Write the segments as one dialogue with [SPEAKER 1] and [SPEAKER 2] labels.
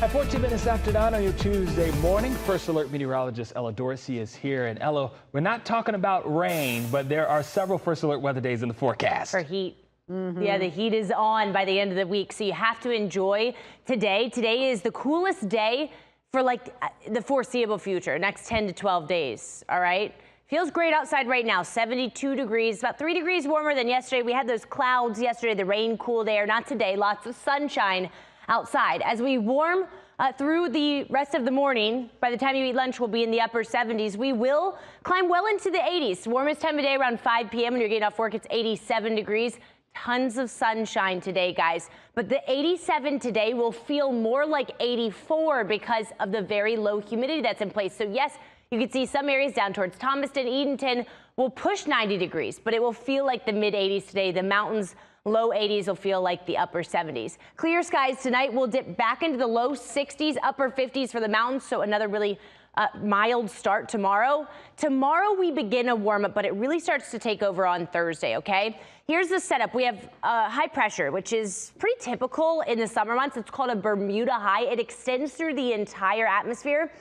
[SPEAKER 1] At 14 minutes after 9 on your Tuesday morning, First Alert meteorologist Ella Dorsey is here. And Ella, we're not talking about rain, but there are several First Alert weather days in the forecast.
[SPEAKER 2] For heat. Yeah, the heat is on by the end of the week, so you have to enjoy today. Today is the coolest day for like the foreseeable future, next 10 to 12 days, all right? Feels great outside right now, 72 degrees, about 3 degrees warmer than yesterday. We had those clouds yesterday, the rain cooled air, not today, lots of sunshine outside. As we warm through the rest of the morning, by the time you eat lunch, we'll be in the upper 70s. We will climb well into the 80s. Warmest time of day around 5 p.m. when you're getting off work, it's 87 degrees. Tons of sunshine today, guys. But the 87 today will feel more like 84 because of the very low humidity that's in place. So yes, you can see some areas down towards Thomaston, Edenton will push 90 degrees, but it will feel like the mid 80s today. The mountains, low 80s will feel like the upper 70s. Clear skies tonight will dip back into the low 60s, upper 50s for the mountains. So another really mild start tomorrow. Tomorrow we begin a warm up, but it really starts to take over on Thursday, okay? Here's the setup. We have high pressure, which is pretty typical in the summer months. It's called a Bermuda high. It extends through the entire atmosphere.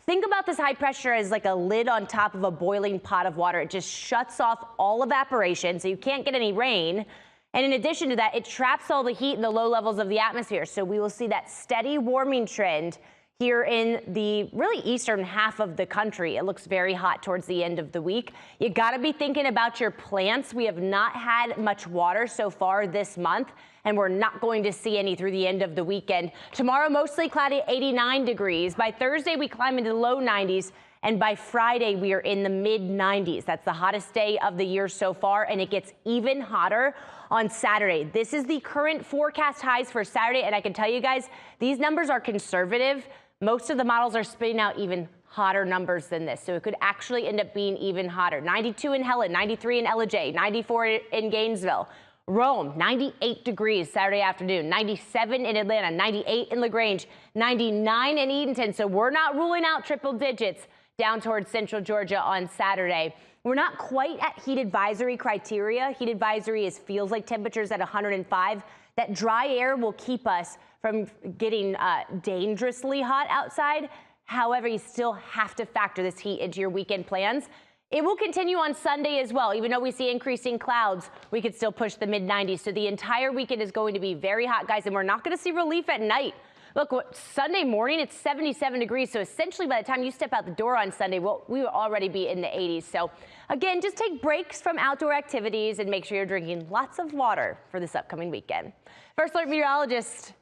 [SPEAKER 2] Think about this high pressure as like a lid on top of a boiling pot of water. It just shuts off all evaporation, so you can't get any rain. And in addition to that, it traps all the heat in the low levels of the atmosphere. So we will see that steady warming trend here in the really eastern half of the country. It looks very hot towards the end of the week. You got to be thinking about your plants. We have not had much water so far this month, and we're not going to see any through the end of the weekend. Tomorrow, mostly cloudy, 89 degrees. By Thursday, we climb into the low 90s. And by Friday, we are in the mid 90s. That's the hottest day of the year so far, and it gets even hotter on Saturday. This is the current forecast highs for Saturday, and I can tell you guys, these numbers are conservative. Most of the models are spitting out even hotter numbers than this, so it could actually end up being even hotter. 92 in Helen, 93 in Ellijay, 94 in Gainesville. Rome, 98 degrees Saturday afternoon, 97 in Atlanta, 98 in LaGrange, 99 in Edenton. So we're not ruling out triple digits down towards central Georgia on Saturday. We're not quite at heat advisory criteria. Heat advisory feels like temperatures at 105. That dry air will keep us from getting dangerously hot outside. However, you still have to factor this heat into your weekend plans. It will continue on Sunday as well. Even though we see increasing clouds, we could still push the mid 90s. So the entire weekend is going to be very hot, guys, and we're not going to see relief at night. Look, Sunday morning, it's 77 degrees. So essentially, by the time you step out the door on Sunday, we will already be in the 80s. So again, just take breaks from outdoor activities and make sure you're drinking lots of water for this upcoming weekend. First Alert meteorologist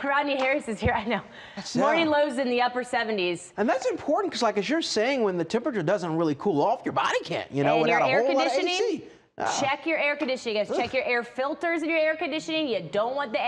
[SPEAKER 2] Rodney Harris is here. I know. Morning lows in the upper 70s.
[SPEAKER 3] And that's important because, like as you're saying, when the temperature doesn't really cool off, your body can't, you know,
[SPEAKER 2] and
[SPEAKER 3] without
[SPEAKER 2] your
[SPEAKER 3] a
[SPEAKER 2] air
[SPEAKER 3] whole lot of
[SPEAKER 2] conditioning,
[SPEAKER 3] AC.
[SPEAKER 2] check your air conditioning, guys. Check your air filters in your air conditioning. You don't want the